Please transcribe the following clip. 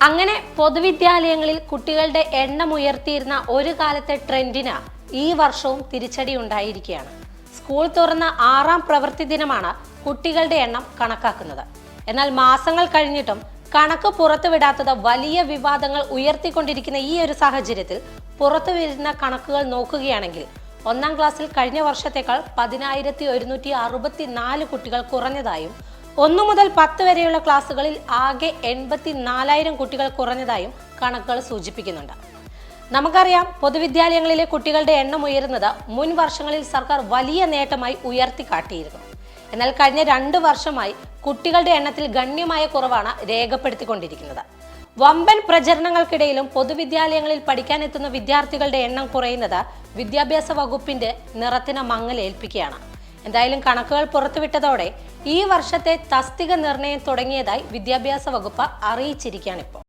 അങ്ങനെ പൊതുവിദ്യാലയങ്ങളിൽ കുട്ടികളുടെ എണ്ണം ഉയർത്തിയിരുന്ന ഒരു കാലത്തെ ട്രെൻഡിന് ഈ വർഷവും തിരിച്ചടി ഉണ്ടായിരിക്കുകയാണ്. സ്കൂൾ തുറന്ന 6ാം പ്രവൃത്തി ദിനമാണ് കുട്ടികളുടെ എണ്ണം കണക്കാക്കുന്നത്. എന്നാൽ മാസങ്ങൾ കഴിഞ്ഞിട്ടും കണക്ക് പുറത്തുവിടാത്തത് വലിയ വിവാദങ്ങൾ ഉയർത്തിക്കൊണ്ടിരിക്കുന്ന ഈ ഒരു സാഹചര്യത്തിൽ പുറത്തുവരുന്ന കണക്കുകൾ നോക്കുകയാണെങ്കിൽ 1ാം ക്ലാസ്സിൽ കഴിഞ്ഞ വർഷത്തേക്കാൾ 10,164 കുട്ടികൾ കുറഞ്ഞതായും 1 മുതൽ 10 വരെയുള്ള ക്ലാസ്സുകളിൽ ആകെ 84,000 കുട്ടികൾ കുറഞ്ഞതായും കണക്കുകൾ സൂചിപ്പിക്കുന്നുണ്ട്. നമുക്കറിയാം, പൊതുവിദ്യാലയങ്ങളിലെ കുട്ടികളുടെ എണ്ണം ഉയരുന്നത് മുൻ വർഷങ്ങളിൽ സർക്കാർ വലിയ നേട്ടമായി ഉയർത്തിക്കാട്ടിയിരുന്നു. എന്നാൽ കഴിഞ്ഞ 2 വർഷമായി കുട്ടികളുടെ എണ്ണത്തിൽ ഗണ്യമായ കുറവാണ് രേഖപ്പെടുത്തിക്കൊണ്ടിരിക്കുന്നത്. വമ്പൻ പ്രചരണങ്ങൾക്കിടയിലും പൊതുവിദ്യാലയങ്ങളിൽ പഠിക്കാനെത്തുന്ന വിദ്യാർത്ഥികളുടെ എണ്ണം കുറയുന്നത് വിദ്യാഭ്യാസ വകുപ്പിന്റെ നിറത്തിന് മങ്ങലേൽപ്പിക്കുകയാണ്. എന്തായാലും കണക്കുകൾ പുറത്തുവിട്ടതോടെ ഈ വർഷത്തെ തസ്തിക നിർണയം തുടങ്ങിയതായി വിദ്യാഭ്യാസ വകുപ്പ് അറിയിച്ചിരിക്കുകയാണ് ഇപ്പോൾ.